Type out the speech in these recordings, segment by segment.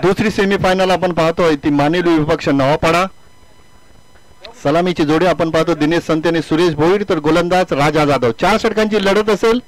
दुसरी सेमीफायनल आपण पाहतोय ती मानेली विपक्ष नवापाडा. सलामीची जोडी आपण पाहतो दिनेश संते आणि सुरेश भोईर, तर गोलंदाज राजा जाधव. 4 षटकांची लढत असेल.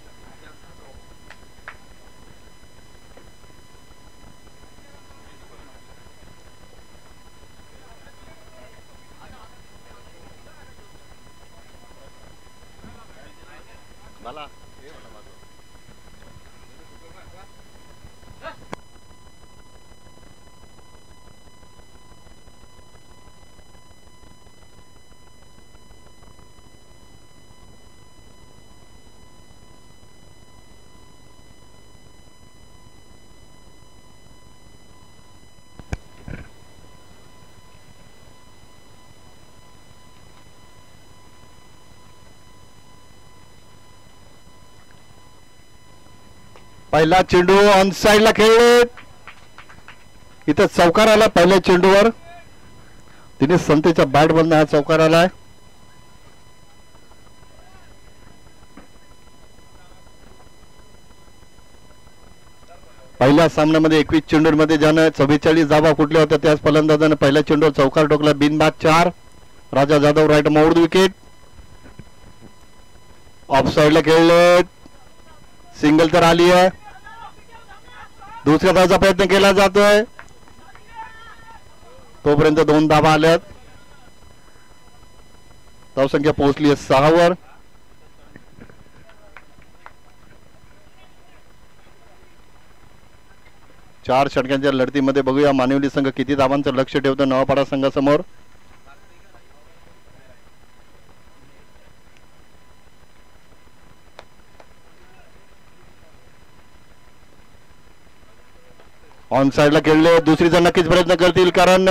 पहिला चेंडू ऑन साइडला खेळले. इथं चौकार आला पहिल्या चेंडूवर. दिनेश संतेच्या बॅट बंद हा चौकार आलाय. पहिल्या सामन्यामध्ये 21 चेंडूंमध्ये ज्यानं 44 धावा कुठल्या होत्या त्याच फलंदाजानं पहिल्या चेंडूवर चौकार ठोकला. बिनबाद 4. Raja Jadhav right mode wicket. Off साइडला खेळले. सिंगल तर आली आहे. दुसऱ्या धावाचा प्रयत्न केला जातोय. तोपर्यंत 2 धावा आल्यात. धावसंख्या पोहोचली आहे 6 वर. चार षटकांच्या लढतीमध्ये बघूया मानिवली संघ किती धावांचं लक्ष ठेवतो नवापाडा संघासमोर. ऑन साइडला खेळले. दुसरीचा नक्कीच प्रयत्न करतील कारण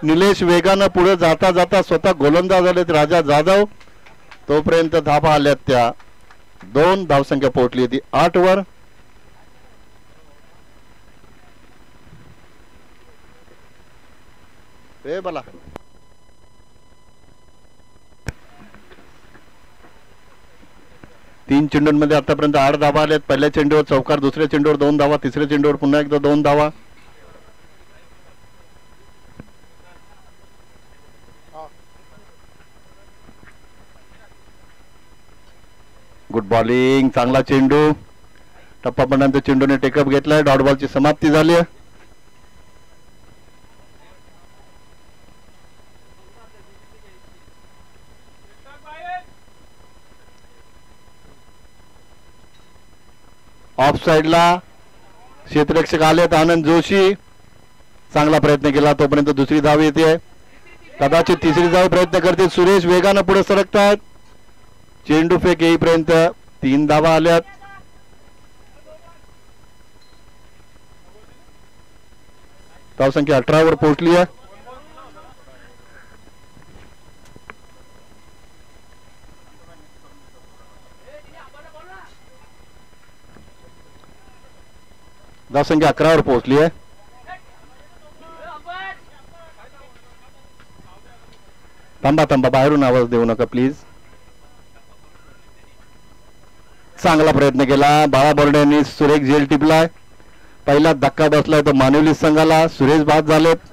निलेश वेगानं पुढे जाता जाता स्वतः गोलंदाज आलेत राजा जाधव. तोपर्यंत धावा आल्यात त्या 2. धावसंख्या पोहोचली ती 8 वर. बोला 3 चेंडूंमध्ये आतापर्यंत 8 धावा आल्यात. पहिल्या चेंडूवर चौकार, दुसऱ्या चेंडूवर 2 धावा, तिसऱ्या चेंडूवर पुन्हा एकदा 2 धावा. Good bowling. चांगला चेंडू. टप्पा पडल्यानंतर चेंडूने टेकअप घेतलाय. डॉट बॉलची समाप्ती झाली आहे. ऑफ साइडला क्षेत्ररक्षक आलेत. आनंद जोशी चांगला प्रयत्न केला. तोपर्यंत दुसरी धाव येते. कदाचित तिसरी धाव प्रयत्न करते. सुरेश वेगानं पुढे सरकतात. चेंडू फेक येईपर्यंत 3 धावा आल्यात. धावसंख्या 18 वर पोहोचली आहे. धावसंख्या 11 वर पोहोचली आहे. थांबा थांबा, बाहेरून आवाज देऊ नका प्लीज. चांगला प्रयत्न केला. बाळा बोर्डे यांनी सुरेख झेल टिपलाय. पहिला धक्का बसलाय तो मानिवली संघाला. सुरेश बाद झालेत.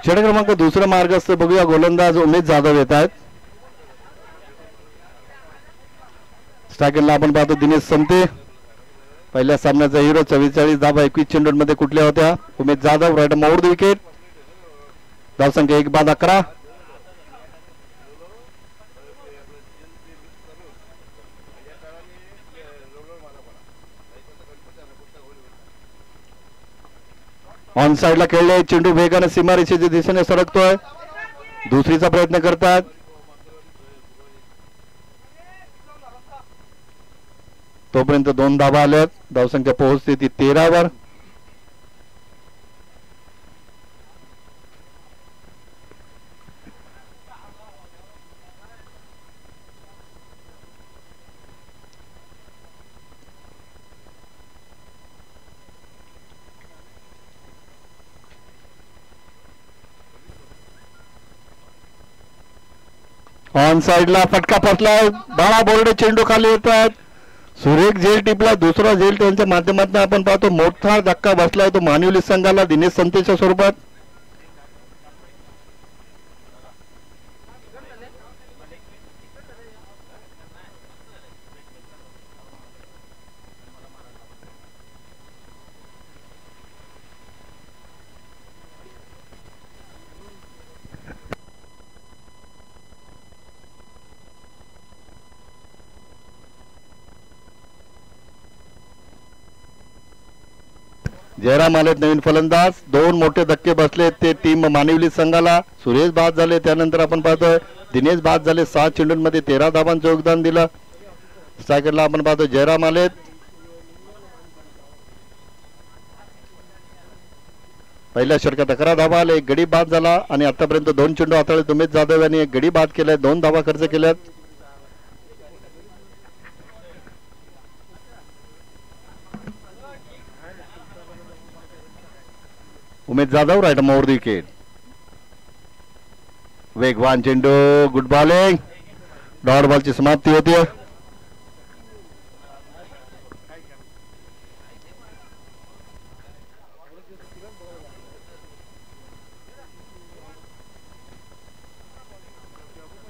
षटक क्रमांक 2 मार्गस्थ बघूया. गोलंदाज उमेश जाधव येत आहेत. स्ट्रायकरला आपण पाहतो दिनेश संते. पहिल्या सामन्याचा हिरो. 44 धावा 21 चेंडूंमध्ये कुठल्या होत्या. Umesh Jadhav right mode wicket. धावसंख्या 1 बाद 11. ऑन साइडला खेळले, चेंडू वेगाने सीमारेषेच्या दिशेने सरकतोय, दुसरीचा प्रयत्न करतात. तोपर्यंत 2 धावा आल्यात, धावसंख्या पोहोचते ती 13 वर. ऑन साइडला फटका फसलाय, बाळा बोर्डे चेंडू खाली येतात. सुरेख झेल टिपला, दुसरा झेल त्यांच्या माध्यमातून आपण पाहतो. मोठा धक्का बसलाय तो मानिवली संघाला दिनेश संतेच्या स्वरूपात. जयराम आलेत नवीन फलंदाज. 2 मोठे धक्के बसले ते टीम मानिवली संघाला. सुरेश बाद झाले, त्यानंतर आपण पाहतोय दिनेश बाद झाले. 7 चेंडूंमध्ये 13 धावांचं योगदान दिलं. स्ट्रायकरला आपण पाहतो जयराम आलेत. पहिल्या षटकात 11 धावा आले, एक गडी बाद झाला आणि आतापर्यंत 2 चेंडू हाताळले उमेश जाधव यांनी एक गडी बाद केलाय, 2 धावा खर्च केल्यात. Umesh Jadhav right over the wicket. वेगवान चेंडू, गुड बॉलिंग, डॉट बॉलची समाप्ती होती.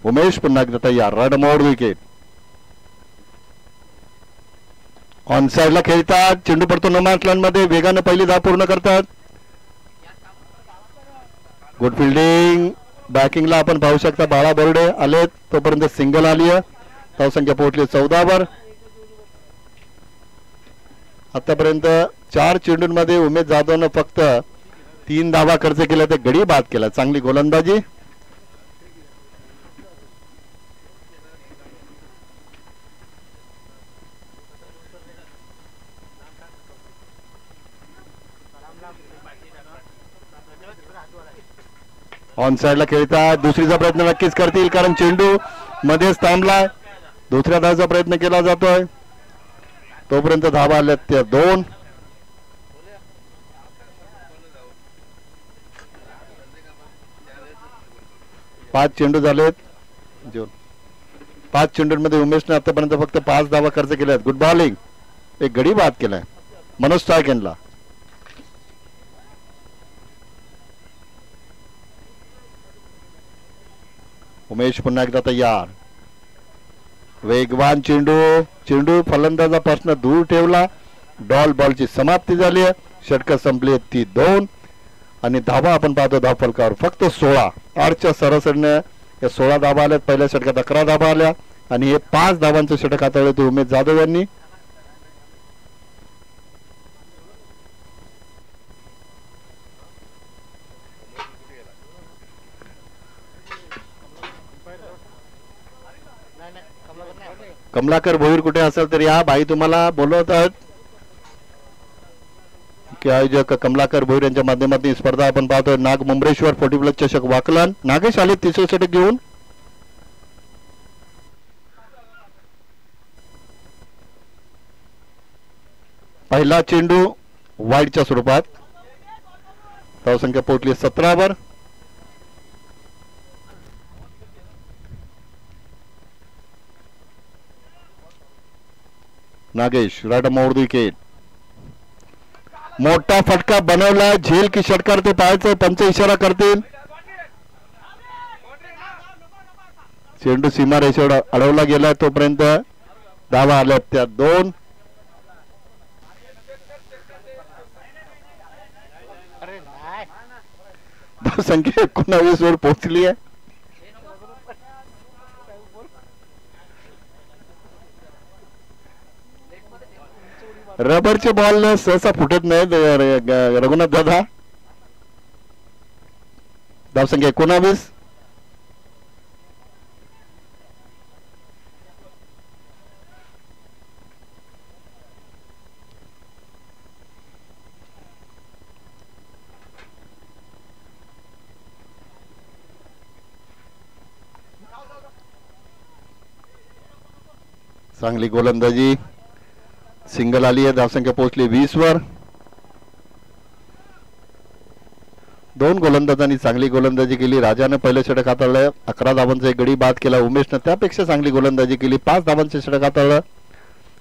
उमेश पुन्हा एकदा तयार, right over the wicket. On साइडला खेळतात, चेंडू पडतो नो मॅच लाईन मध्ये, वेगाने पहिली धाव पूर्ण करतात. गुड फिल्डिंग, बॅकिंगला आपण पाहू शकता बाळा बोर्डे आलेत. तोपर्यंत सिंगल आली आहे, धावसंख्या पोहोचली 14 वर. आतापर्यंत 4 चेंडूंमध्ये उमेश जाधवनं फक्त 3 धावा खर्च केल्या, ते गडी बाद केला. चांगली गोलंदाजी. ऑन साइडला खेळतात, दुसरीचा प्रयत्न नक्कीच करतील कारण चेंडू मध्येच थांबलाय. दुसऱ्या धावाचा प्रयत्न केला जातोय, तोपर्यंत धावा आल्यात त्या 2. पाच चेंडू झालेत. 5 चेंडूंमध्ये उमेशने आतापर्यंत फक्त 5 धावा खर्च केल्यात. गुड बॉलिंग, एक गडी बाद केलाय मनोज स्ट्रायकनला. उमेश पुन्हा एकदा तयार, वेगवान चेंडू, चेंडू फलंदाजापासून दूर ठेवला. डॉल बॉलची समाप्ती झाली आहे. षटक संपली ती 2 आणि धावा आपण पाहतो धाव फलकावर फक्त 16. 8च्या सरासरीने या 16 धावा आल्यात. पहिल्या षटकात 11 धावा आल्या आणि हे 5 धावांचं षटक हाताळले ते उमेश जाधव यांनी. कमलाकर भोईर कुठे असेल तर या, भाई तुम्हाला बोलवत आहेत की आयोजक कमलाकर भोईर यांच्या माध्यमातून स्पर्धा आपण पाहतोय. नाग मुंबरेश्वर 40+ चषक वाकलन. नागेश आले तिसरे षटक घेऊन. पहिला चेंडू वाईडच्या स्वरूपात, धावसंख्या पोहोचली 17 वर. Nagesh right over the wicket. मोठा फटका बनवला, झेल की षटकार ते पाहायचं, पंच इशारा करतील. चेंडू सीमा रेषेवर अडवला गेला, तोपर्यंत धावा आल्या त्या 2. धावसंख्या 19 वर पोहोचली आहे. रबरचे बॉल सहसा फुटत नाहीत रघुनाथ दादा. धावसंख्या 19. चांगली गोलंदाजी, सिंगल आली आहे. धावसंख्या पोहोचली 20 वर. दोन गोलंदाजांनी चांगली गोलंदाजी केली. राजाने पहिलं षटक हाताळलं, 11 धावांचा एक गडी बाद केला. उमेशनं त्यापेक्षा चांगली गोलंदाजी केली, 5 धावांचे षटक हाताळलं,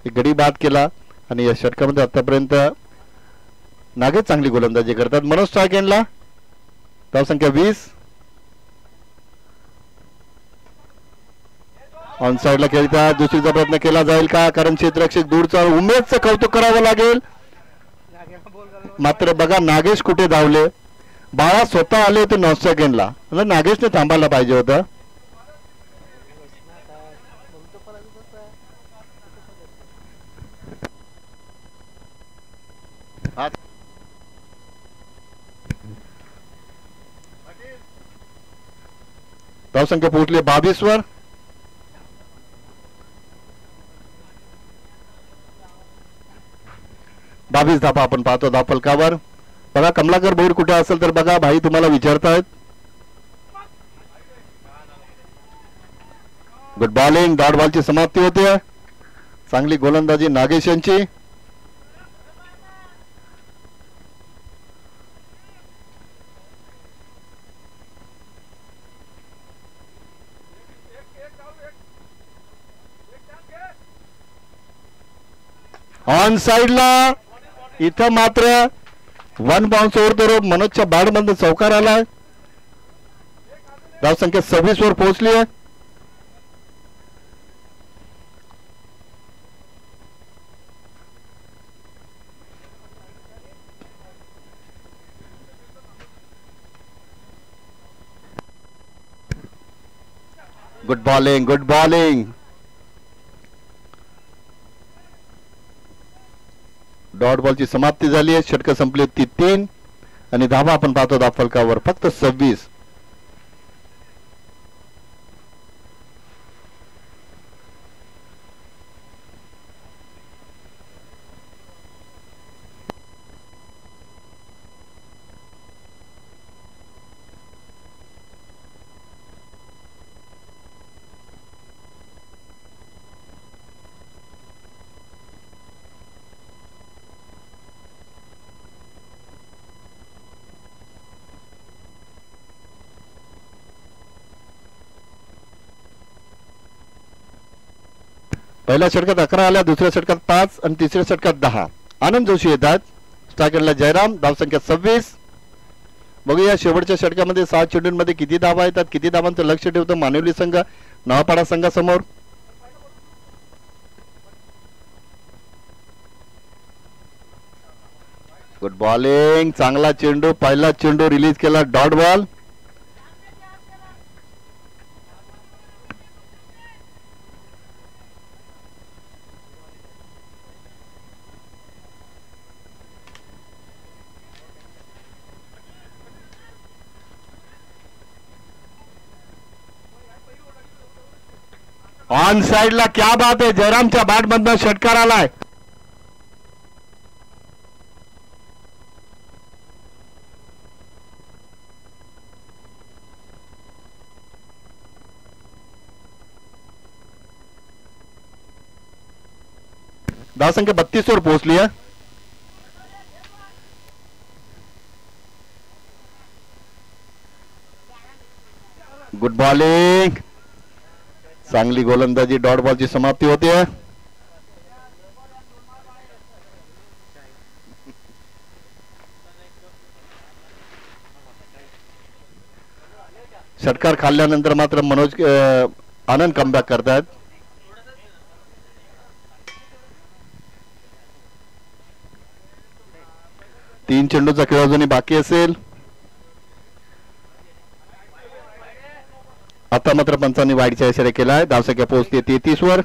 एक गडी बाद केला. आणि या षटकामध्ये आतापर्यंत नागेश चांगली गोलंदाजी करतात. मनोज स्ट्रायकेनला धावसंख्या 20. ऑन साइडला खेळतात. दुसरीचा प्रयत्न केला जाईल का? कारण क्षेत्ररक्षक दूरचा. उमेशचं कौतुक करावं लागेल. मात्र बघा नागेश कुठे धावले. बाळा स्वतः आले होते नॉन सेकंडला. नागेशने थांबायला पाहिजे होतं. धावसंख्या पोहोचली 22 वर. बावीस धापा आपण पाहतो धावफलकावर. बघा कमलाकर भोईर कुठे असेल तर बघा, भाई तुम्हाला विचारतायत. Good bowling. डॉट बॉलची समाप्ती होते. चांगली गोलंदाजी नागेश यांची. ऑन साइडला इथं मात्र 1 बाउन्स ओव्हर मनोजच्या बॅट मधून चौकार आलाय. धावसंख्या 26 वर पोहोचली आहे. Good bowling, good bowling. Dot बॉलची समाप्ती झाली आहे. षटक संपली ती 3 आणि धावा आपण पाहतो धावफलकावर फक्त 26. पहिल्या षटकात 11 आल्या, दुसऱ्या षटकात 5 आणि तिसऱ्या षटकात 10. आनंद जोशी येतात. स्ट्रायकरला जयराम. धावसंख्या 26. बघूया शेवटच्या षटकामध्ये 7 चेंडूंमध्ये किती धावा येतात, किती धावांचं लक्ष ठेवतं मानवली संघ नवापाडा संघासमोर. Good bowling. चांगला चेंडू, पहिला चेंडू रिलीज केला, डॉट बॉल. ऑन साइडला क्या बात आहे. जयरामच्या बॅट मधनं षटकार आलाय. धावसंख्या 32 वर पोहोचली आहे. Good bowling. चांगली गोलंदाजी, डॉट बॉलची समाप्ती होते. षटकार खाल्ल्यानंतर मात्र मनोज आनंद कमबॅक करतात. तीन चेंडूचा खेळ अजूनही बाकी असेल. आता मात्र पंचांनी वाईडचा इशारा केलाय. धावसंख्या पोहोचते 33 वर.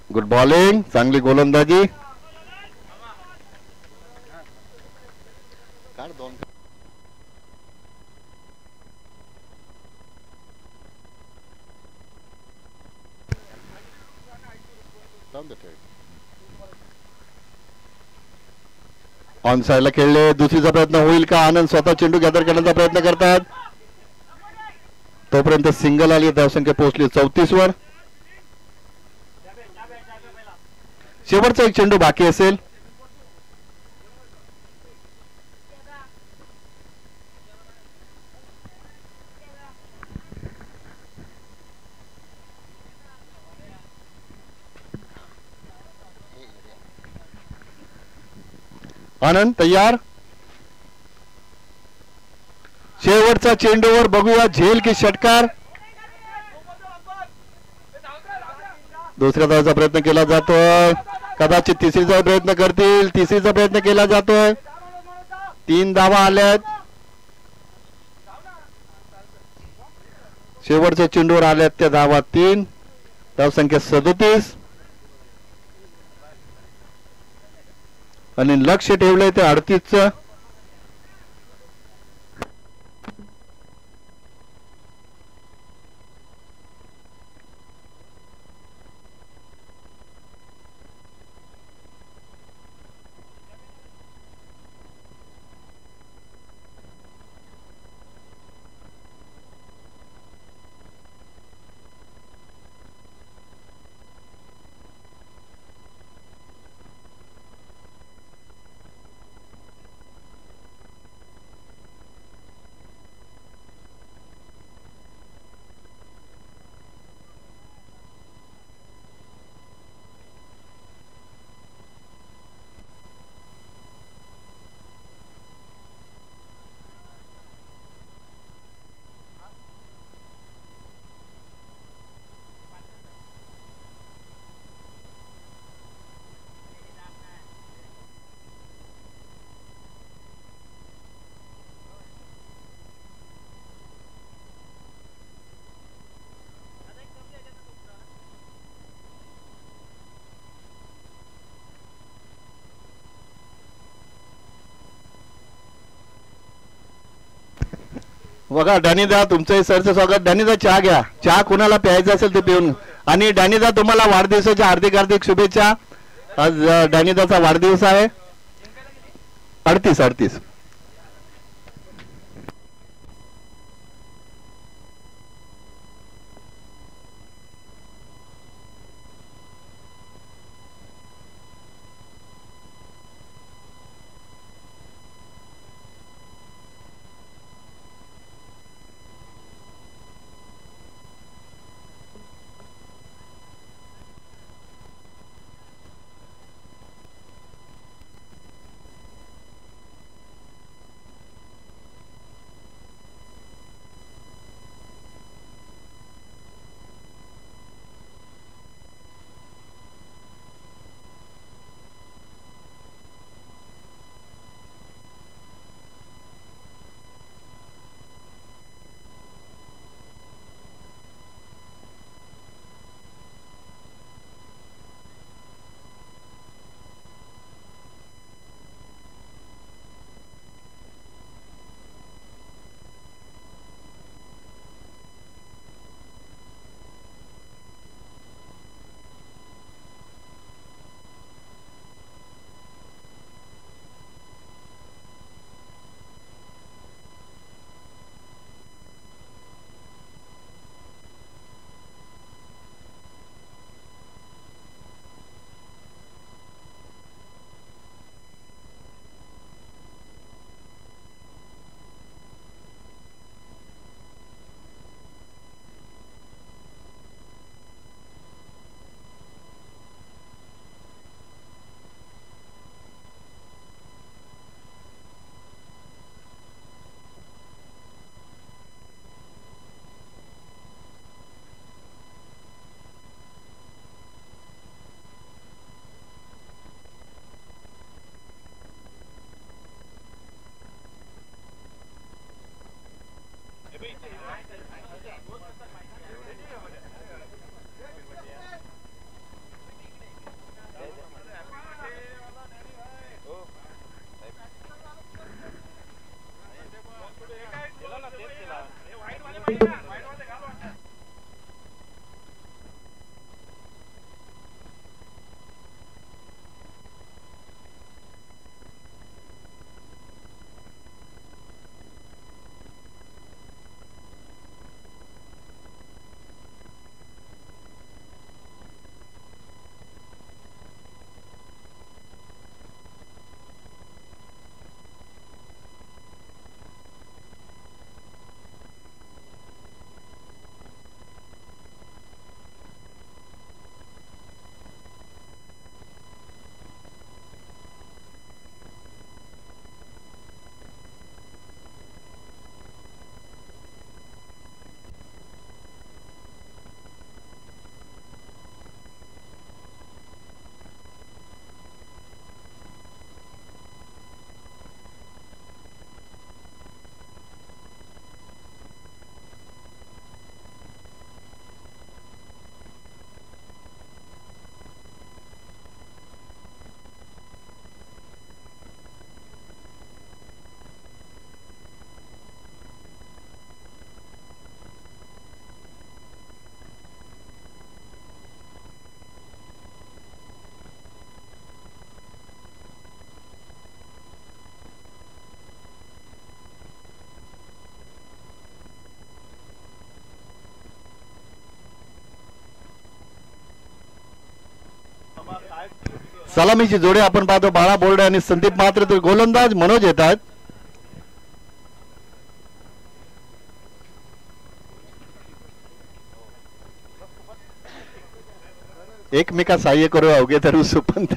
गुड बॉलिंग, चांगली गोलंदाजी. ऑन साईडला खेळले. दुसरीचा प्रयत्न होईल का? आनंद स्वतः चेंडू गॅदर करण्याचा प्रयत्न करतात. तोपर्यंत सिंगल आली. धावसंख्या पोहोचली 34 वर. शेवटचा एक चेंडू बाकी असेल. आनंद तयार. शेवटचा चेंडूवर बघूया झेल की षटकार. दुसऱ्या धावाचा प्रयत्न केला जातोय. कदाचित तिसरीचा प्रयत्न करतील. तिसरीचा प्रयत्न केला जातोय. 3 धावा आल्यात. शेवटच्या चेंडूवर आल्यात त्या धावा 3. धावसंख्या 37 आणि लक्ष ठेवलंय ते 38चं. बघा डॅनीदा, तुमचं सरचं स्वागत. डॅनीदा चहा घ्या. चहा कुणाला प्यायचा असेल ते पिऊन. आणि डॅनीदा तुम्हाला वाढदिवसाच्या हार्दिक हार्दिक शुभेच्छा. आज डॅनीदाचा वाढदिवस आहे. 38. सलामीची जोडी आपण पाहतो बाळा बोर्डे आणि संदीप मात्र तर गोलंदाज मनोज येतात. एकमेका सहाय्य करू अवघे धरू सुपंत.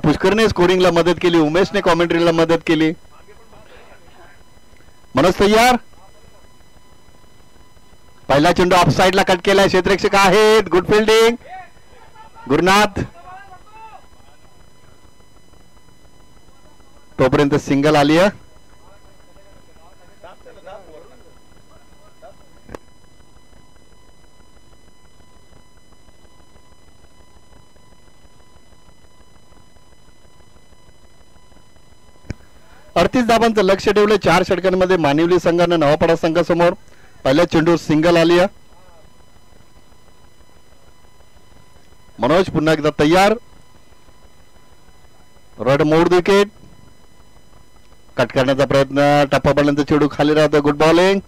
पुष्करने स्कोरिंगला मदत केली, उमेशने कॉमेंट्रीला मदत केली. मनोज तयार. पहिला चेंडू ऑफ साइडला कट केलाय, क्षेत्ररक्षक आहेत. Good fielding Gurunath. तोपर्यंत सिंगल आली आहे. अडतीस धावांचं लक्ष ठेवलं 4 षटकांमध्ये मानिवली संघानं नवापाडा संघासमोर. पहिल्या चेंडू सिंगल आली आहे. मनोज पुन्हा एकदा तयार. रड मोड विकेट कट करण्याचा प्रयत्न. टप्पापर्यंत चेंडू खाली राहतो. Good bowling.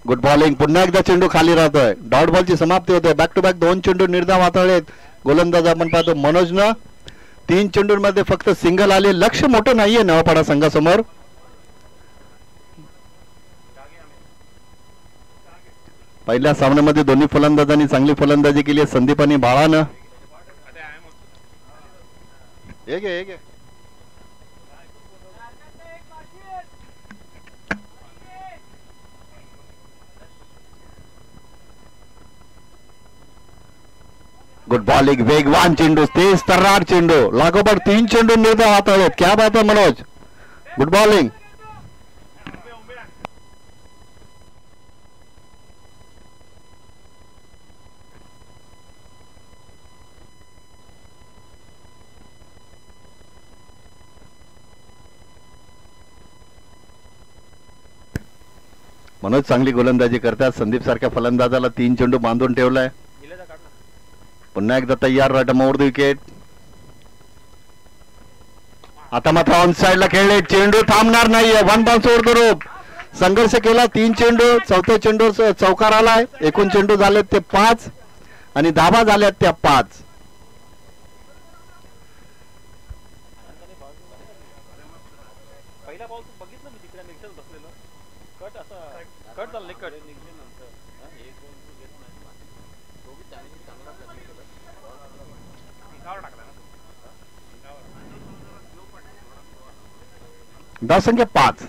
Good bowling. पुन्हा एकदा चेंडू खाली राहतोय. डॉट बॉलची समाप्ती होते. बॅक टू बॅक 2 चेंडू निर्धाव हाताळलेत. गोलंदाज आपण पाहतो मनोजनं 3 चेंडूंमध्ये फक्त सिंगल आले. लक्ष मोठं नाहीये नवापाडा संघासमोर. पहिल्या सामन्यामध्ये दोन्ही फलंदाजांनी चांगली फलंदाजी केली आहे. संदीप आणि बाळानं. Good bowling. वेगवान चेंडू, तेज तर्रार चेंडू, लागोपाठ 3 चेंडू निर्धाव हाताळलेत. क्या बात आहे मनोज. Good bowling. मनोज चांगली गोलंदाजी करतात. संदीप सारख्या फलंदाजाला 3 चेंडू बांधून ठेवलाय. पुन्हा एकदा तयार. रट मोड विकेट. आता मात्र ऑन साइडला खेळले. चेंडू थांबणार नाहीये. 1 बाउन्स ओव्हर द रोप. संघर्ष केला. 3 चेंडू. चौथ्या चेंडू चौकार आलाय. एकूण चेंडू झालेत ते 5 आणि धावा झाल्यात त्या 5. धावसंख्या 5.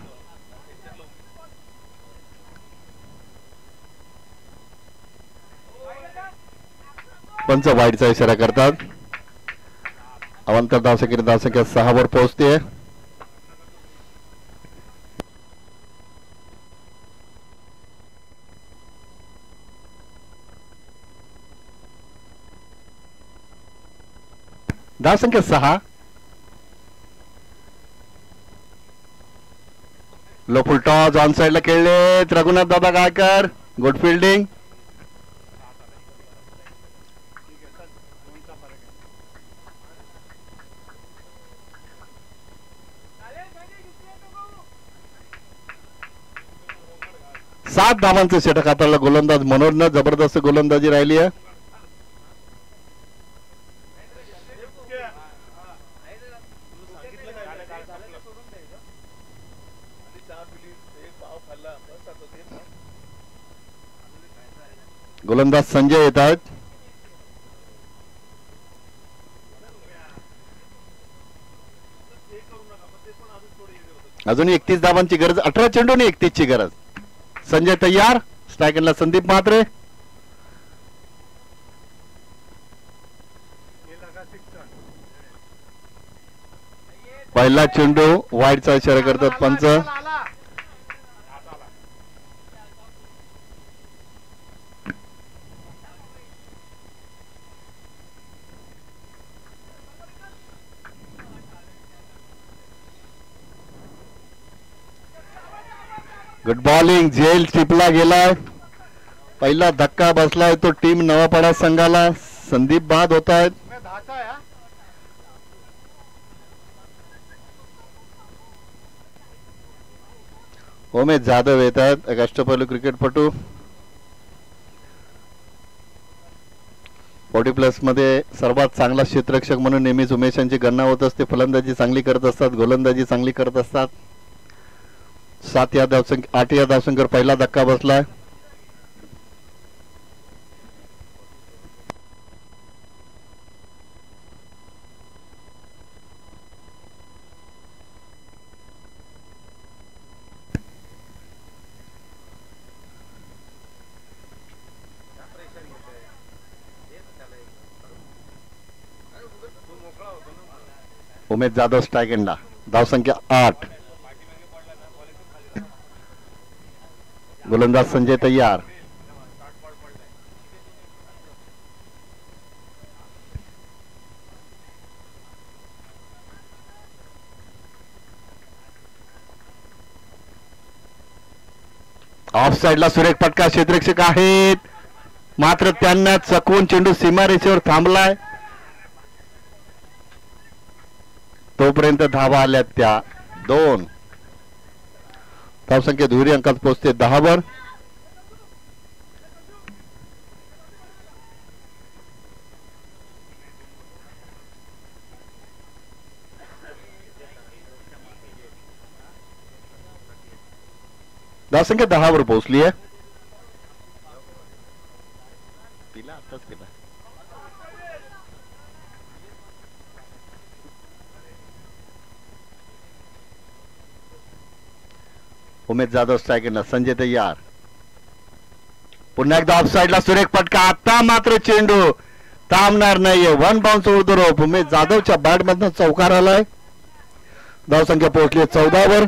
पंच वाईडचा इशारा करतात. अवंतर धावसंख्या 6 वर पोहोचते. धावसंख्या 6. लो फुल टॉस ऑन साइडला खेळलेत. रघुनाथ दादा गायकर. Good fielding. सात धावांचं षटक हाताळलं गोलंदाज मनोजनं. जबरदस्त गोलंदाजी राहिली आहे. गोलंदाज संजय येत आहेत. अजूनही 31 धावांची गरज. 18 चेंडू आणि 31 ची गरज. संजय तयार. स्ट्रायकरला संदीप म्हात्रे. पहिला चेंडू वाईडचा इशारा करतात पंच. गुड बॉलिंग, झेल टिपला गेलाय. पहिला धक्का बसलाय तो टीम नवापाडा संघाला. संदीप बाद होत आहेत. उमेश जाधव येत आहेत, अष्टपैलू क्रिकेटपटू. 40+ मध्ये सर्वात चांगला क्षेत्ररक्षक म्हणून नेहमीच उमेशांची गणना होत असते. फलंदाजी चांगली करत असतात, गोलंदाजी चांगली करत असतात. 8 या धावसंख्येवर पहिला धक्का बसलाय. उमेश जाधव स्ट्राइक एंडला. धावसंख्या 8. गोलंदाज संजय तयार. ऑफ साइडला सुरेख फटका. क्षेत्ररक्षक आहेत, मात्र त्यांना चकवून चेंडू सीमारेषेवर थांबलाय. तोपर्यंत धावा आल्या त्या 2. धावसंख्या दुहेरी अंकात पोहोचते 10 वर. धावसंख्या 10 वर पोहोचली आहे. उमेश जाधव स्ट्राइक एंडला. संजय तयार. पुन्हा एकदा ऑफ साइडला सुरेख फटका. आता मात्र चेंडू थांबणार नाहीये. 1 bounce over the rope. Umesh जाधवच्या बॅट मधनं चौकार आलाय. धावसंख्या पोहोचली 14 वर.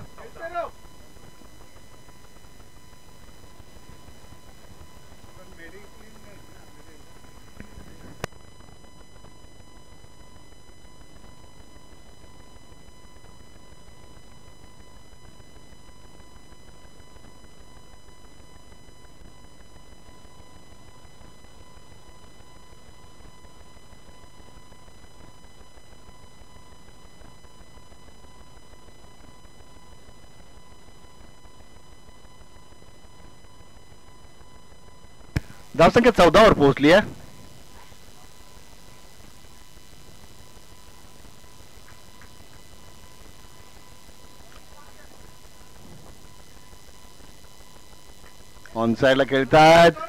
धावसंख्या 14 वर पोहोचली आहे. ऑन साइडला खेळतात.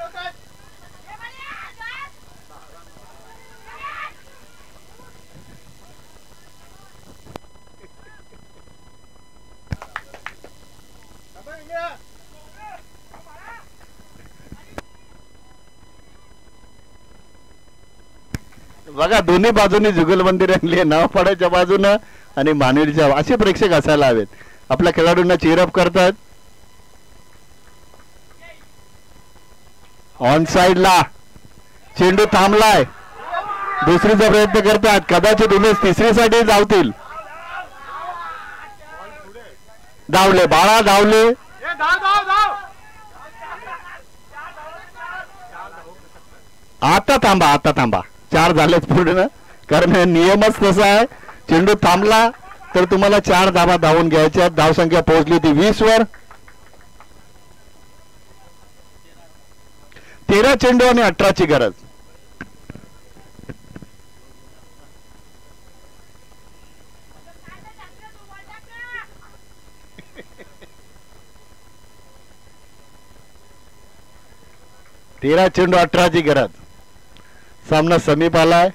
बघा, दोन्ही बाजूनी जुगलबंदी रंगली आहे. नवापाड्याच्या बाजूनं आणि मानेडच्या. असे प्रेक्षक असायला हवेत. आपल्या खेळाडूंना चीरअप करतात. ऑन साइडला चेंडू थांबलाय. दुसरीचा प्रयत्न करतात. कदाचित उमेश तिसरीसाठी धावतील. धावले बाळा, धावले. आता थांबा, आता थांबा. 4 झालेच पूर्ण, कारण नियमच तसा आहे. चेंडू थांबला तर तुम्हाला 4 धावा धावून घ्यायच्या. धावसंख्या पोहोचली होती 20 वर. 13 चेंडू आणि 18ची गरज. तेरा चेंडू 18ची गरज. सामना समीप आलाय.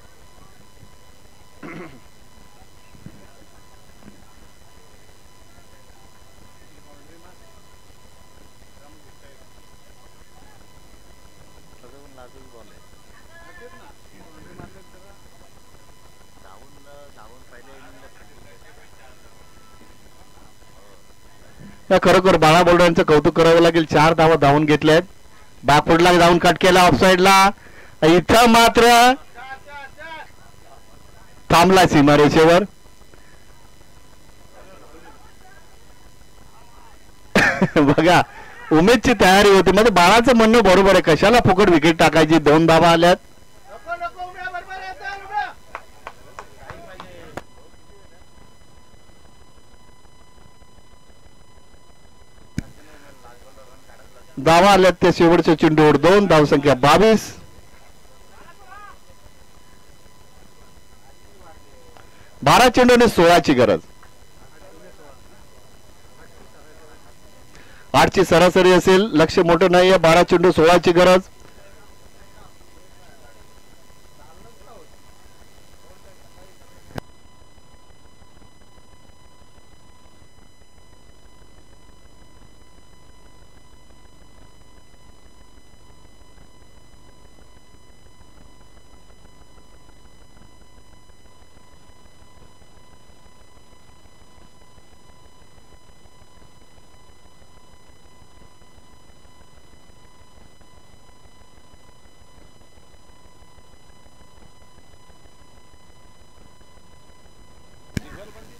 खरोखर बाळा बोलड्यांचं कौतुक करावं लागेल. 4 धावा धावून घेतल्यात. बॅकफुटला जाऊन कट केला ऑफसाईडला. इथं मात्र थांबला सीमारेषेवर. बघा, उमेदची तयारी होती. म्हणजे बाळाचं म्हणणं बरोबर आहे, कशाला फुकट विकेट टाकायची. 2 धावा आल्यात. धावा आल्यात ते शेवटच्या चेंडूवर 2. धावसंख्या 22. 12 चेंडूने 16ची गरज. 8ची सरासरी असेल. लक्ष मोठं नाहीये. 12 चेंडू 16ची गरज.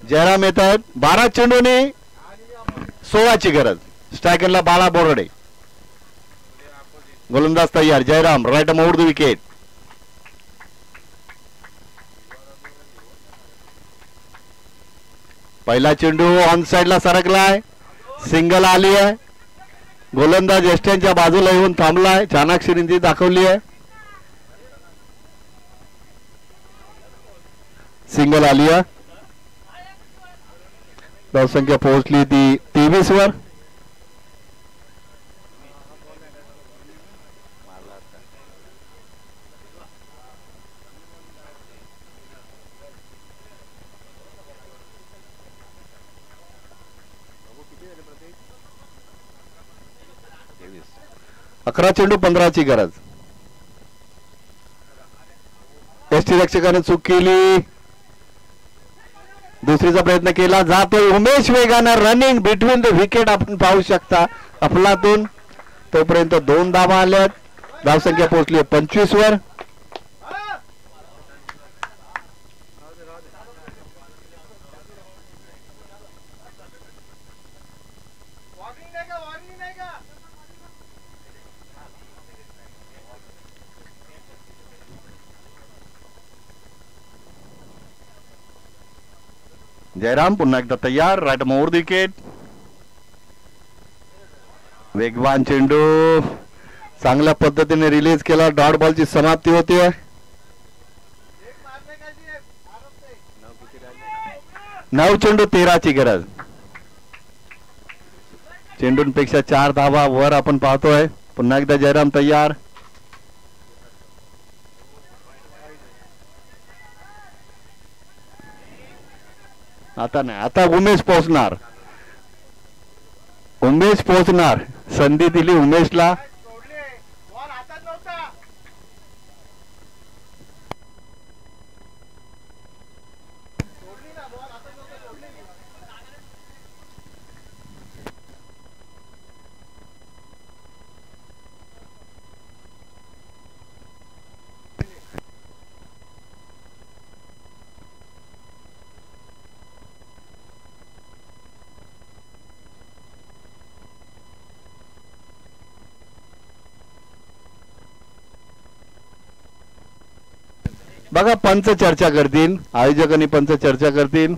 जयराम येत आहेत. 12 चेंडूने 16ची गरज. स्ट्रायकरला बाळा बोर्डे. गोलंदाज तयार. Jayram right mode the wicket. पहिला चेंडू ऑन साइडला सरकलाय. सिंगल आली आहे. गोलंदाज यष्ट्यांच्या बाजूला येऊन थांबलाय. चाणाक्षरींची दाखवली आहे. सिंगल आली आहे. धावसंख्या पोहोचली ती 23 वर. अकरा चेंडू 15ची गरज. एसटी रक्षकाने चूक केली. दुसरीचा प्रयत्न केला जातोय. उमेश वेगानं रनिंग बिटवीन द विकेट आपण पाहू शकता अफलातून. तोपर्यंत 2 धावा आल्यात. धावसंख्या पोहोचली 25 वर. जयराम पुन्हा एकदा तयार. Right more the wicket. वेगवान चेंडू चांगल्या पद्धतीने रिलीज केला. डॉट बॉलची समाप्ती होते. 9 चेंडू 13ची गरज. चेंडूंपेक्षा 4 धावा वर आपण पाहतोय. पुन्हा एकदा जयराम तयार. आता नाही. आता उमेश पोहोचणार. उमेश पोहोचणार. संधी दिली उमेशला. बघा पंच चर्चा करतील. आयोजक आणि पंच चर्चा करतील.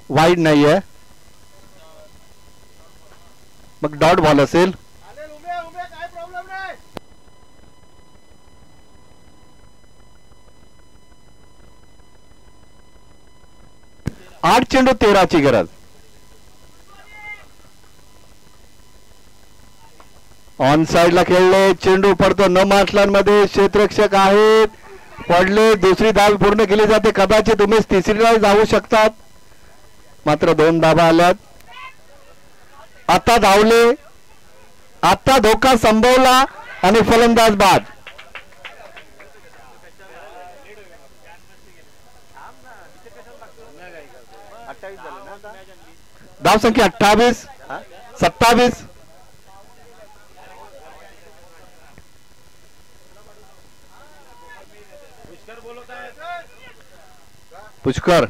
वाईड नाहीये. मग डॉट बॉल असेल. 8 चेंडू 13ची गरज. ऑन साइडला खेळले, चेंडू पडतो न मार्शलांमध्ये, क्षेत्ररक्षक आहेत, पडले, दुसरी धाव पूर्ण केली जाते. कदाचित उमेश तिसरीला जाऊ शकतात, मात्र 2 धावा आल्यात. आता धावले, आता धोका संभवला आणि फलंदाज बाद. धाव संख्या 28, 27. पुष्कर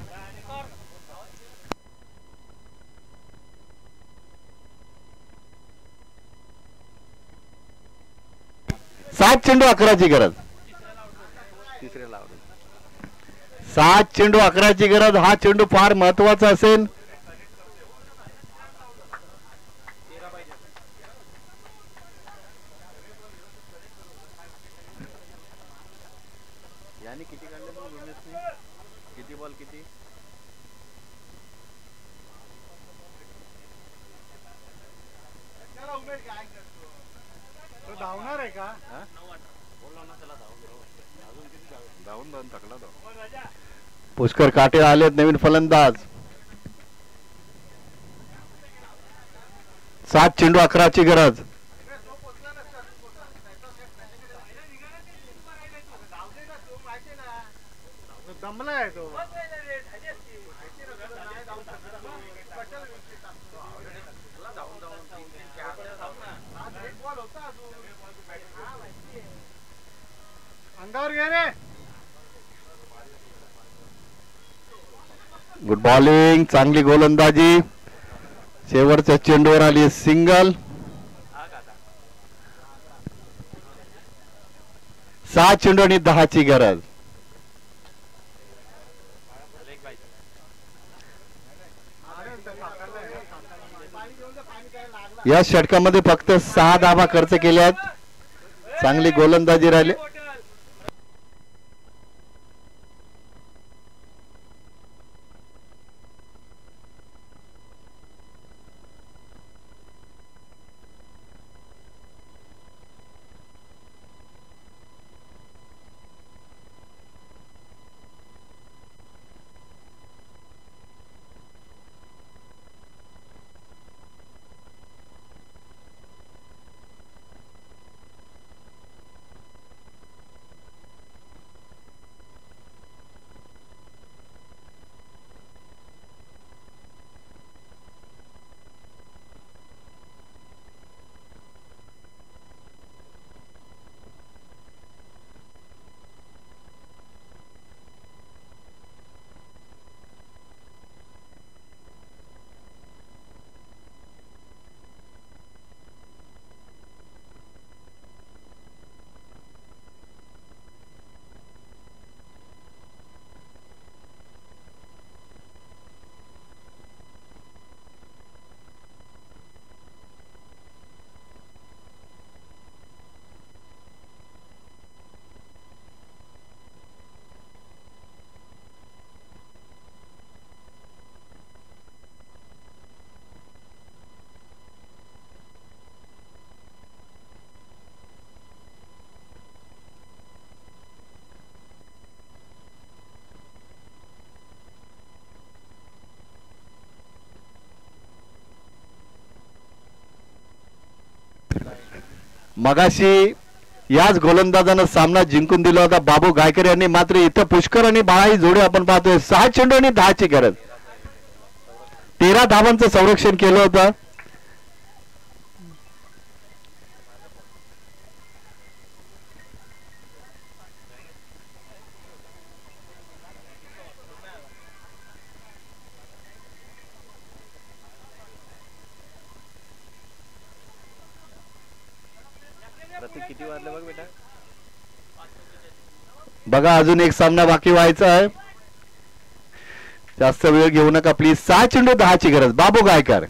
7 चेंडू 11ची गरज. 7 चेंडू 11ची गरज. हा चेंडू फार महत्वाचा असेल. धावणार आहे का? पुष्कर काटे आलेत नवीन फलंदाज. 7 चेंडू 11ची गरज. दमलाय तो. अंगावर घे रे. गुड बॉलिंग, चांगली गोलंदाजी. शेवटच्या चेंडूवर आली सिंगल. 6 चेंडू आणि 10ची गरज. या षटकामध्ये फक्त 6 धावा खर्च केल्यात. चांगली गोलंदाजी राहिली. मगाशी याच गोलंदाजानं सामना जिंकून दिला होता बाबू गायकर यांनी. मात्र इथं पुष्कर आणि बाळा ही जोडी आपण पाहतोय. 6 चेंडू आणि 10ची गरज. 13 धावांचं संरक्षण केलं होतं. किती वाजले बघ बेटा. बघा अजून एक सामना बाकी व्हायचा आहे. जास्त वेळ घेऊ नका प्लीज. 6 चेंडू 10ची गरज. बाबू गायकर.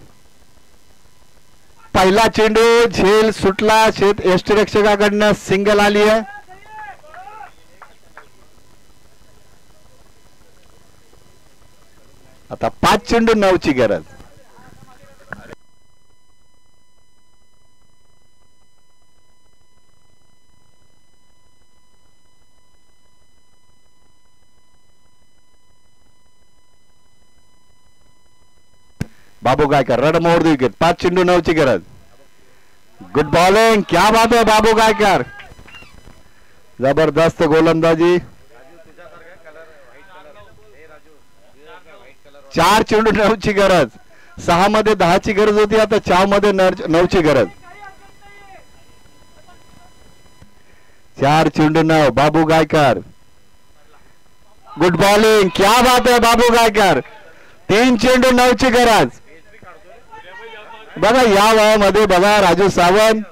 पहिला चेंडू झेल सुटला. यष्टिरक्षकाकडनं सिंगल आली आहे. आता 5 चेंडू 9ची गरज. बाबू गायकर रड मोड विकेट 5 चेंडू 9 ची गरज. गुड बॉलिंग, क्या बात है बाबू गायकर, जबरदस्त गोलंदाजी. 4 चेंडू 9 ची गरज. 6 मध्ये 10 ची गरज होती, आता 4 मध्ये 9 ची गरज. 4 चेंडू 9 बाबू गायकर. गुड बॉलिंग, क्या बात है बाबू गायकर. 3 चेंडू 9 ची गरज. बघा या वयामध्ये बघा राजू सावंत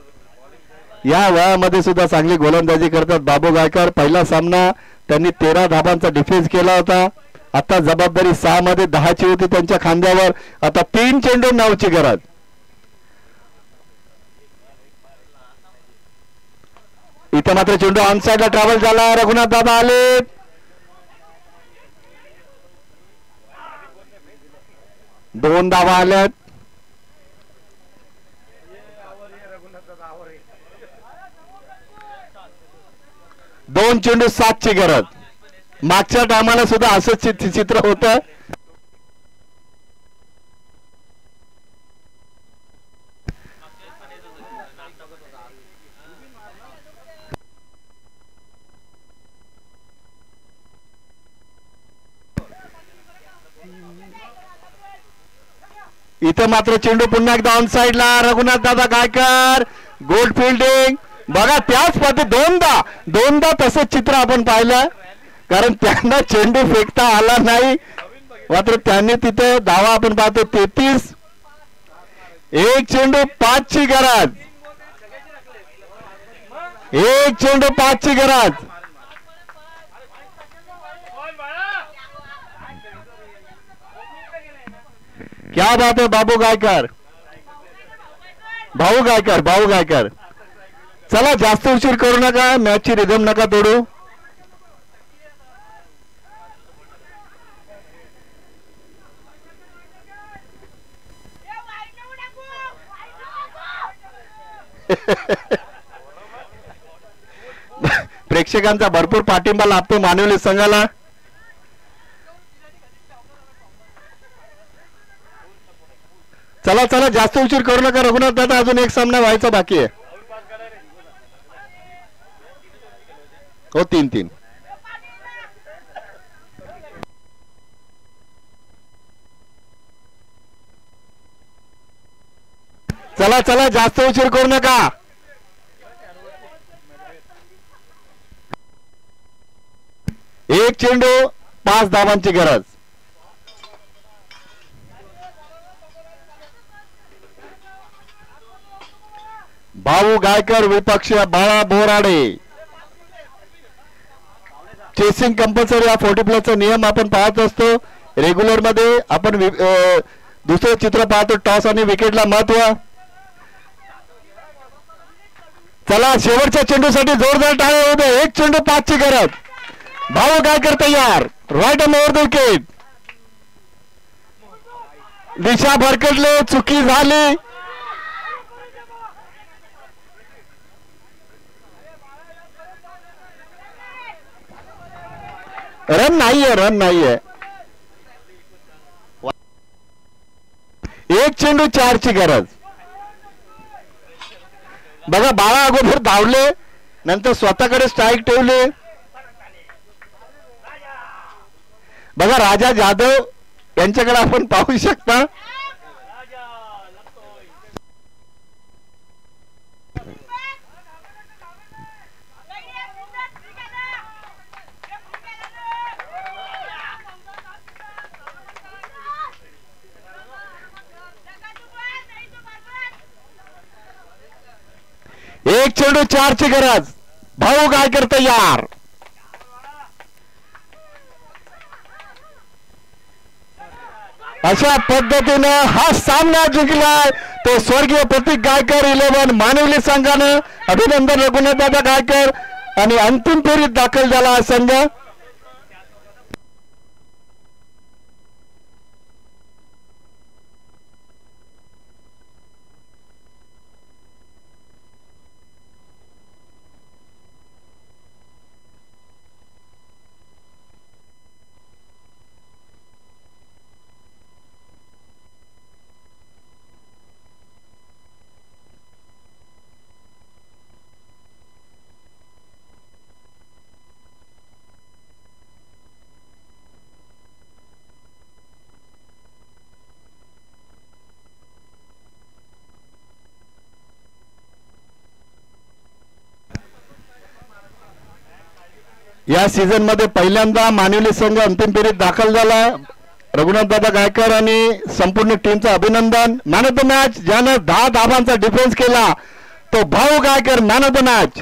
या वयामध्ये सुद्धा चांगली गोलंदाजी करतात बाबू गायकर. पहिला सामना त्यांनी 13 धाबांचा डिफेन्स केला होता. आता जबाबदारी 6 मध्ये 10 ची होती त्यांच्या खांद्यावर. आता 3 चेंडू 9 ची गरज. इथे मात्र चेंडू ऑनसाइडला ट्रॅव्हल झाला. रघुनाथ दादा आले. दोन धावा आल्यात. दोन चेंडू 7 ची गरज. मागच्या टायमाला सुद्धा असंच चित्र होतं. इथं मात्र चेंडू पुन्हा एकदा ऑन साइडला. रघुनाथ दादा गायकर गुड फिल्डिंग. बघा त्याच पद्धती दोनदा तसंच चित्र आपण पाहिलं, कारण त्यांना चेंडू फेकता आला नाही, मात्र त्यांनी तिथे धावा आपण पाहतो 33. 1 चेंडू 5 ची गरज. 1 चेंडू 5 ची गरज. क्या बात है बाबू गायकर, भाऊ गायकर. चला जास्त उशीर करू नका, मॅचची रिदम नका तोडू. प्रेक्षकांचा भरपूर पाठिंबा लाभतो मानवली संघाला. चला जास्त उशीर करू नका रघुनाथ दादा, अजून एक सामना व्हायचा बाकी आहे. हो 3-3. चला जास्त उशीर करू नका. एक चेंडू 5 धावांची गरज. भाऊ गायकर विपक्ष बाळा बोराडे. चेसिंग कंपल्सरी हा 40+ नियम आपण पाहत असतो. रेग्युलर मध्ये आपण दुसरं चित्र पाहतो, टॉस आणि विकेटला महत्व. चला शेवटच्या चेंडूसाठी जोरदार टाळ्या होऊ दे. 1 चेंडू 5 ची गरज. भाऊ गायकर तयार. Right on over the wicket. दिशा भरकटले, चुकी झाली. रन नाहीये. 1 चेंडू 4 ची गरज. बघा बाळा अगोदर धावले, नंतर स्वतःकडे स्ट्राईक ठेवले. बघा राजा जाधव यांच्याकडे आपण पाहू शकता. एक चेंडू 4 ची गरज. भाऊ गायकर तयार. अशा पद्धतीनं हा सामना जिंकलाय तो स्वर्गीय प्रतीक गायकर 11 मानवली संघानं. अभिनंदन रघुनाथ दादा गायकर. आणि अंतिम फेरीत दाखल झाला हा संघ. या सीझन मध्ये पहिल्यांदा मानिवली संघ अंतिम फेरीत दाखल झाला. रघुनाथ दादा गायकर आणि संपूर्ण टीमचं अभिनंदन. मॅन ऑफ द मॅच ज्यानं 10 धावांचा डिफेन्स केला तो Bhau Gaikar, man of the match.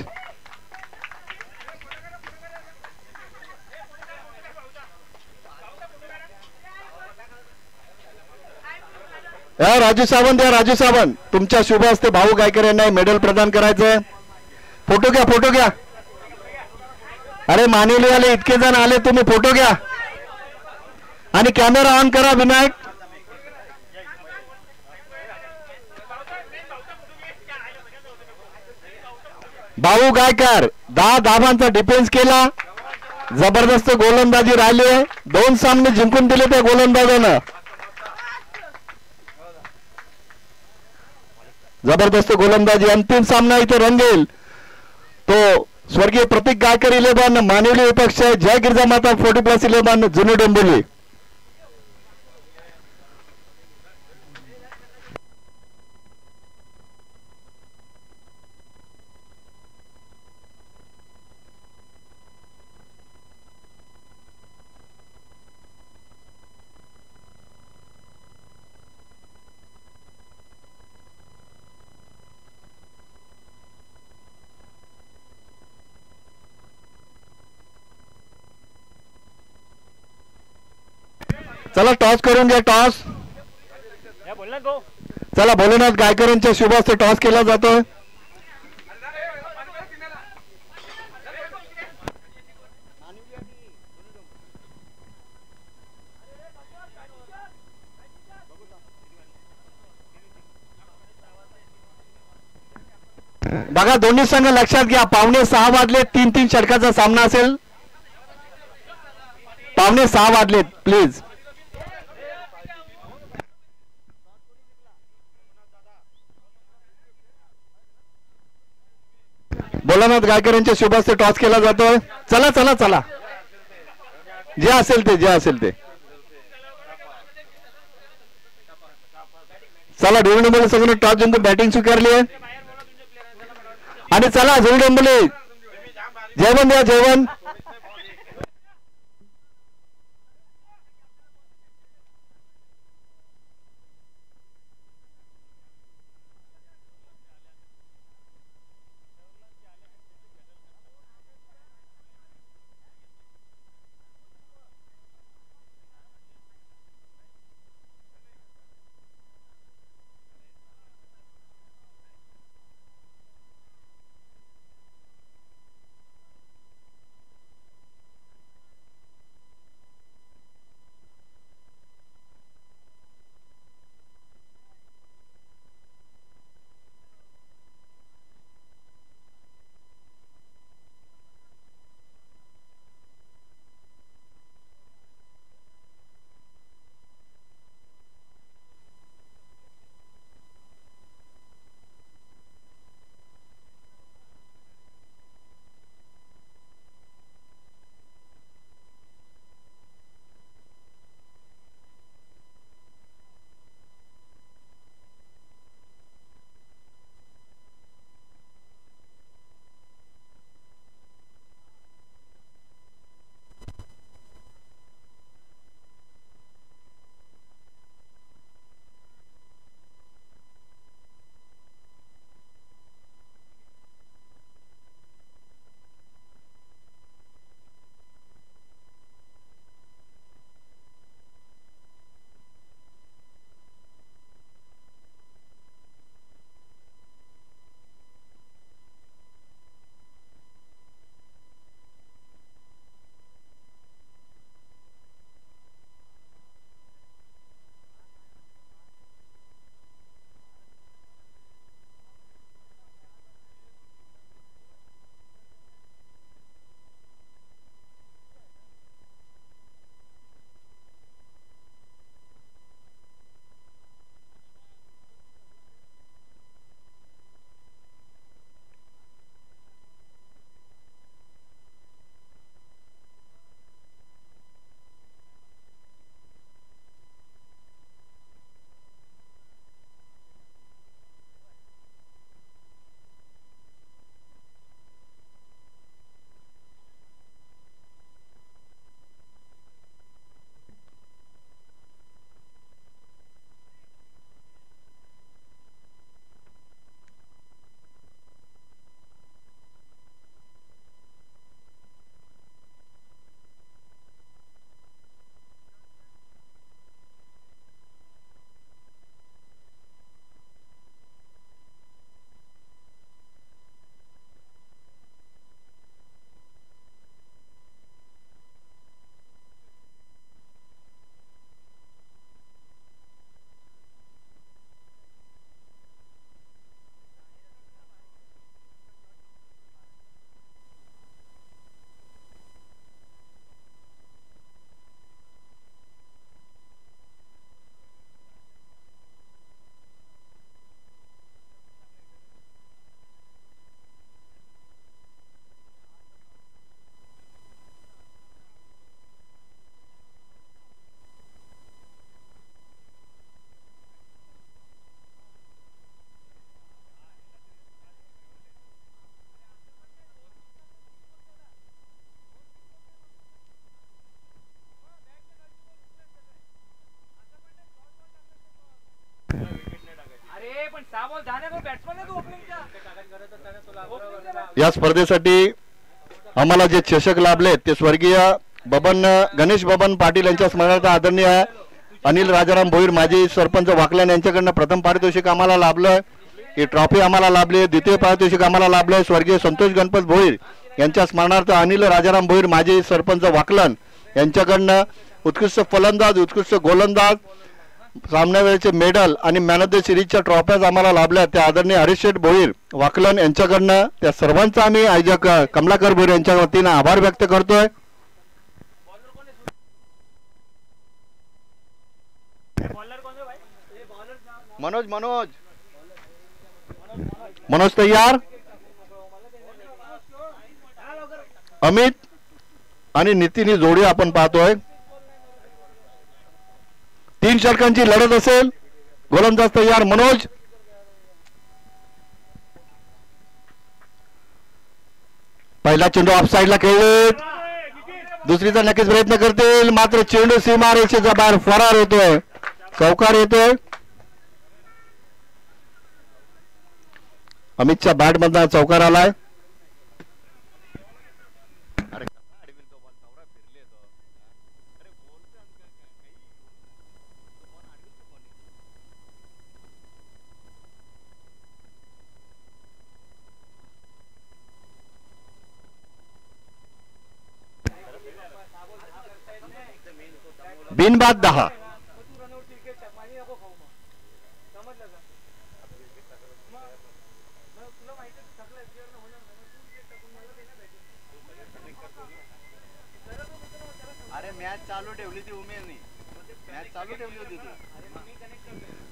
Raju Sawant, या राजू सावंत तुमच्या शुभ हस्ते भाऊ गायकर यांना मेडल प्रदान करायचंय. फोटो घ्या, फोटो घ्या. अरे मानिवलीवाले इतके जण आले, तुम्ही फोटो घ्या आणि कॅमेरा ऑन करा. विनायक भाऊ गायकर 10 धावांचा डिफेन्स केला. जबरदस्त गोलंदाजी राहिली. 2 सामने जिंकून दिले त्या गोलंदाजानं. जबरदस्त गोलंदाजी. अंतिम सामना इथे रंगेल तो स्वर्गीय प्रतीक गायकर 11, मानिवली विपक्ष जय गिरजा माता 40+ 11 जुनी डोंबिवली. चला टॉस करून घ्या. टॉस चला भोलेनाथ गायकरांच्या शुभ हस्ते टॉस केला जातोय. बघा दोन्ही संघ लक्षात घ्या. 5:45 वाजले. 3-3 षटकाचा सामना असेल. 5:45 वाजलेत प्लीज. भोलानाथ गायकर यांच्या शुभ हस्ते टॉस केला जातोय. चला चला चला, जे असेल ते, जे असेल ते. चला डोंबिवली संघाने टॉस जिंकून बॅटिंग स्वीकारली आहे. आणि चला डोंबिवली जेवण द्या, जेवण. या स्पर्धेसाठी आम्हाला जे चषक लाभले ते स्वर्गीय गणेश बबन पाटील यांच्या स्मरणार्थ आदरणीय अनिल राजाराम भोईर माजी सरपंच वाकलन यांच्याकडनं प्रथम पारितोषिक आम्हाला लाभलं. ही ट्रॉफी आम्हाला लाभली. द्वितीय पारितोषिक आम्हाला लाभलंय स्वर्गीय संतोष गणपत भोईर यांच्या स्मरणार्थ अनिल राजाराम भोईर माजी सरपंच वाकलन यांच्याकडनं उत्कृष्ट फलंदाज, उत्कृष्ट गोलंदाज, सामन्यावेळेचे मेडल आणि मॅन ऑफ द सिरीजच्या ट्रॉफ्याज आम्हाला लाभल्या. त्या आदरणीय हरीशेठ भोईर वाकलन यांच्याकडनं त्या सर्वांचा आम्ही आयोजक कमलाकर भोईर यांच्या वतीनं आभार व्यक्त करतोय. मनोज तयार. अमित आणि नितीन ही जोडी आपण पाहतोय. 3 षटकांची लढत असेल. गोलंदाज तयार मनोज. पहिला चेंडू ऑफ साइडला खेळले. दुसरीचा नक्कीच प्रयत्न करतील मात्र चेंडू सीमारेषेच्या बाहेर फरार होतोय. चौकार येतोय. अमितच्या बॅट मधला चौकार आलाय. बिनबाद 10.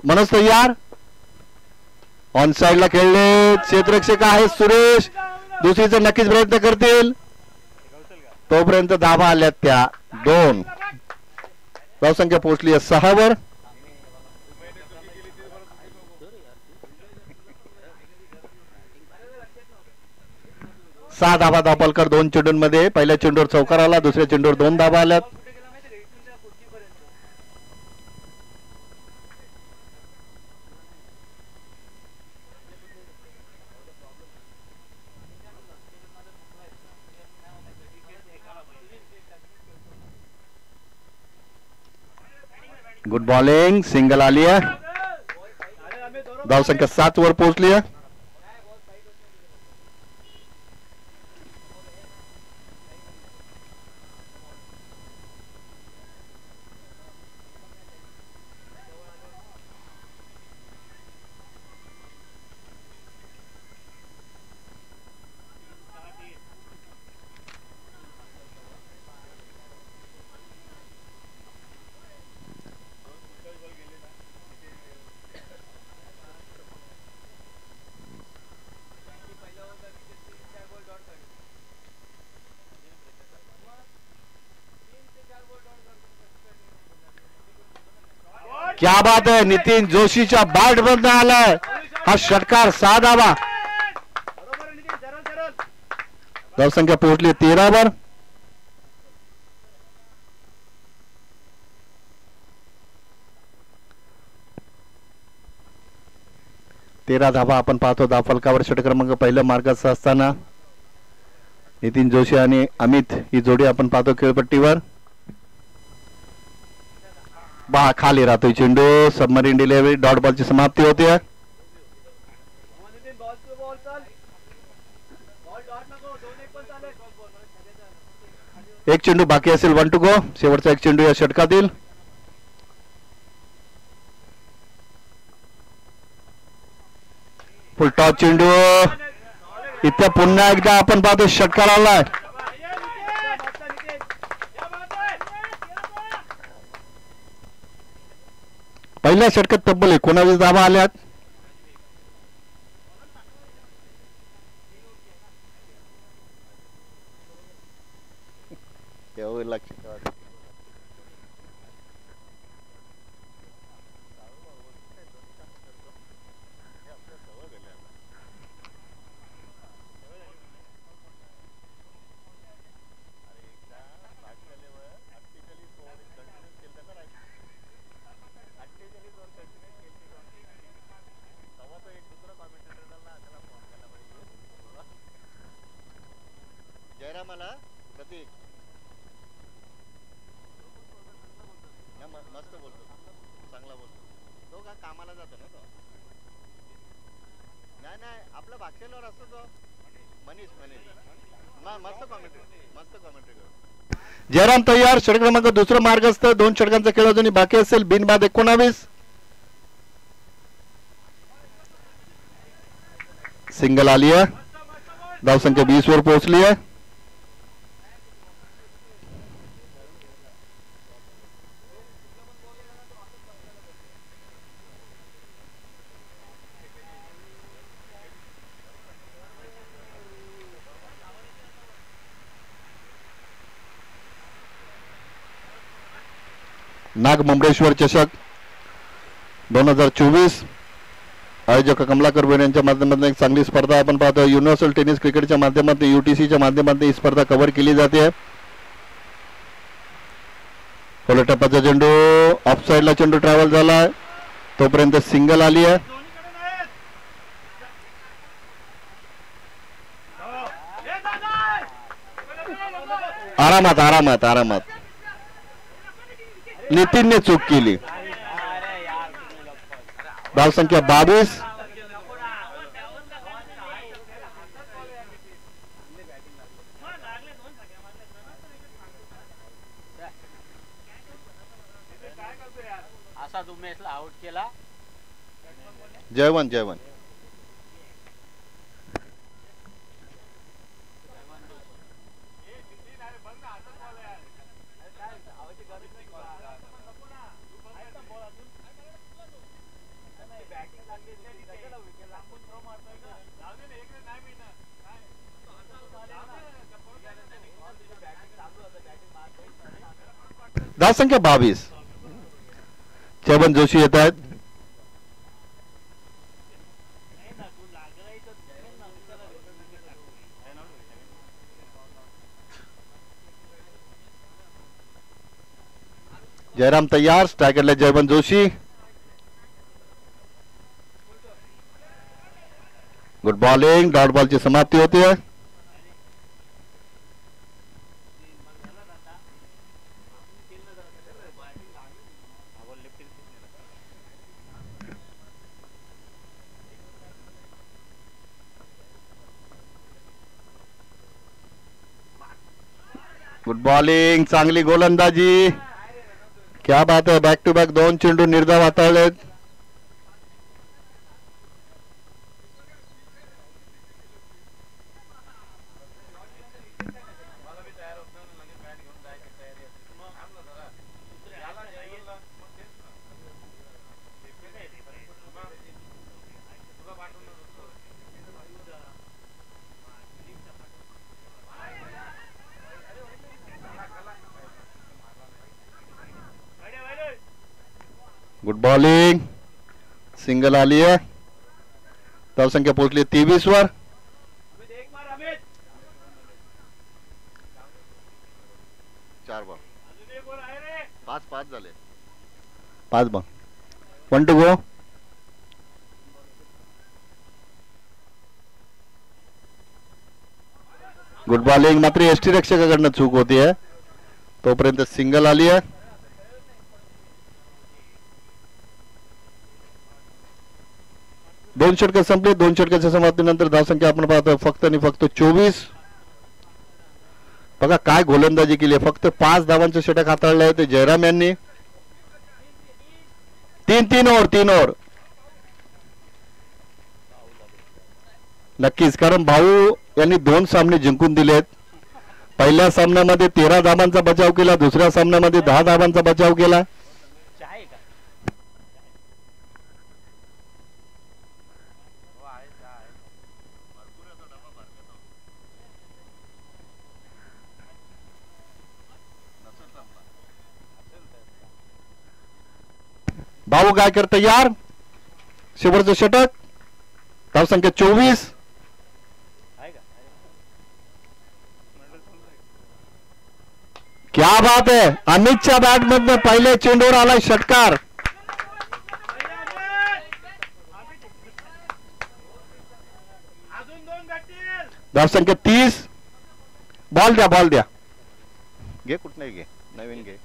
मनोज तयार. ऑन साइडला खेळले. क्षेत्ररक्षक आहे सुरेश. दुसरीचा नक्कीच प्रयत्न करतील तोपर्यंत धावा आल्यात त्या 2. धावसंख्या पोहोचली आहे 6 वर. सहा धावा धावपलकर 2 चेंडूंमध्ये. पहिल्या चेंडूवर चौकार आला. दुसऱ्या चेंडूवर 2 धावा आल्यात. Good bowling. सिंगल आली आहे. धावसंख्या 7 वर पोहोचली आहे. क्या बात है. नितीन जोशीच्या बॅट बंद आलाय हा षटकार. 6 धावा. धावसंख्या पोहोचली 13 वर. तेरा धावा आपण पाहतो. धावफलकावर षटक क्रमांक पहिलं मार्गाचा असताना नितीन जोशी आणि अमित ही जोडी आपण पाहतो खेळपट्टीवर. खाली राहतोय चेंडू. Submarine delivery. डॉट बॉलची समाप्ती होते. एक चेंडू बाकी असेल. 1 टू गो. शेवटचा एक चेंडू या षटकातील. फुल टॉस चेंडू. इथे पुन्हा एकदा आपण पाहतो षटकार आलाय. पहिल्या षटकात तब्बल 19 धावा आल्यात. प्रतीक मस्त बोलतो, चांगला बोलतो तो. का कामाला जातो ना तो? नाही नाही, आपला भागशेलवर असतो तो. मनीष मस्त कॉमेंट्री करतो. जयराम तयार, षटक क्रमांक दुसरं मार्गस्थ. 2 षटकांचा खेळ अजूनही बाकी असेल. बिनबाद 19. सिंगल आली आहे. धावसंख्या 20 वर पोहोचली आहे. नाग मुंबळेश्वर चषक 2024 आयोजक कमलाकर बोरे यांच्या माध्यमातून एक चांगली स्पर्धा आपण पाहतो. युनिव्हर्सल टेनिस क्रिकेटच्या माध्यमातून UTCच्या माध्यमातून ही स्पर्धा कव्हर केली जाते. टप्प्याचा चेंडू ऑफ साइडला चेंडू ट्रॅव्हल झाला, तोपर्यंत सिंगल आली आहे. आरामात नितीनने चूक केली. धावसंख्या 22. असा उमेशला आउट केला. जयवन धावसंख्या 22. चेतन जोशी येत आहेत. जयराम तयार, स्ट्रायकरला Jayvan Joshi. Good bowling. Dot बॉलची समाप्ती होते. गुड बॉलिंग, चांगली गोलंदाजी. क्या बात है. बॅक टू बॅक 2 चेंडू निर्धाव हाताळलेत. गुड बॉलिंग, सिंगल आली आहे. धावसंख्या पोहोचली 23 वर. चार बॉल 5 झाले. 5 ball 1 to go. Good bowling, मात्र एसटी रक्षकाकडनं चूक होती आहे. तोपर्यंत सिंगल आली आहे. दोन षटक संपले. 2 षटकाच्या समाप्तीनंतर धावसंख्या आपण पाहतो फक्त आणि फक्त 24. बघा काय गोलंदाजी केली. फक्त 5 धावांचं षटक हाताळलं आहे ते जयराम यांनी. 3 ओव्हर नक्कीच, कारण भाऊ यांनी 2 सामने जिंकून दिलेत. पहिल्या सामन्यामध्ये 13 धावांचा बचाव केला, दुसऱ्या सामन्यामध्ये 10 धावांचा बचाव केला. भाऊ गायकर तयार, शेवटचं षटक. धावसंख्या 24. क्या बात है. अमितच्या बॅट मधनं पहिले चेंडूवर आलाय षटकार. धावसंख्या 30. बॉल द्या घे कुठलाही घे नवीन घे.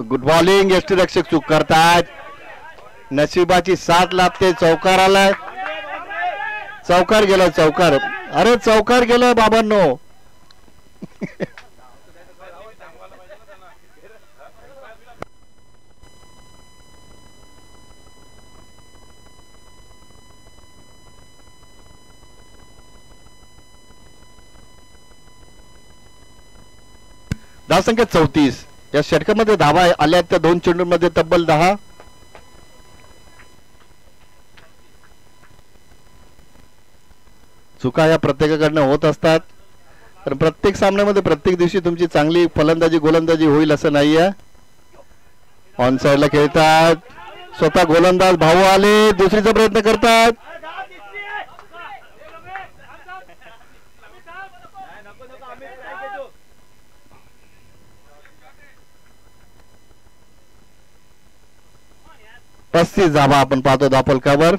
Good bowling. यष्टीरक्षक चूक करतायत. नशिबाची साथ लाभते. चौकार आलाय. चौकार गेला. चौकार. अरे चौकार गेलं बाबांनो. धावसंख्या 34. या षटकामध्ये धावा आल्या त्या 2 चेंडूंमध्ये तब्बल 10. चुका या प्रत्येकाकडनं होत असतात. तर प्रत्येक सामन्यामध्ये प्रत्येक दिवशी तुमची चांगली फलंदाजी गोलंदाजी होईल असं नाहीये. ऑन साइडला खेळतात. स्वतः गोलंदाज भाऊ आले. दुसरीचा प्रयत्न करतात. पस्तीस धावा आपण पाहतो धापलकावर.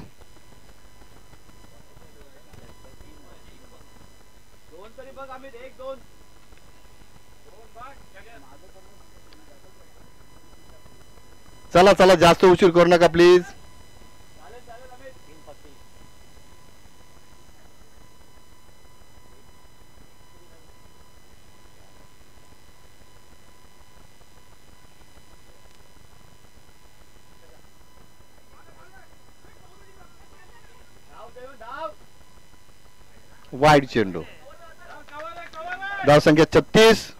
चला चला जास्त उशीर करू नका प्लीज. वाईड चेंडू. धावसंख्या 36.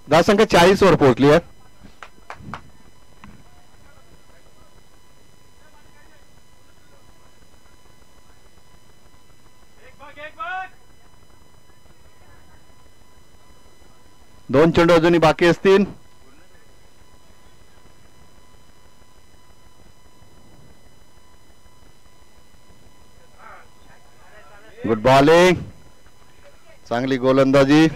धावसंख्या 40 वर पोहोचली आहे. दोन चेंडू अजूनही बाकी असतील. Good bowling. चांगली गोलंदाजी.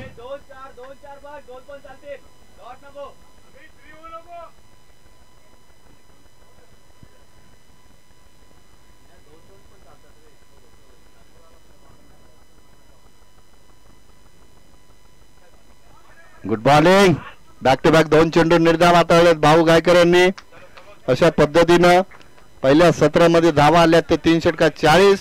Good bowling. Back to back 2 चेंडू निर्धाव हाताळलेत भाऊ गायकर यांनी. अशा पद्धतीनं पहिल्या 17 मध्ये धावा आल्या ते 3 षटकात 40.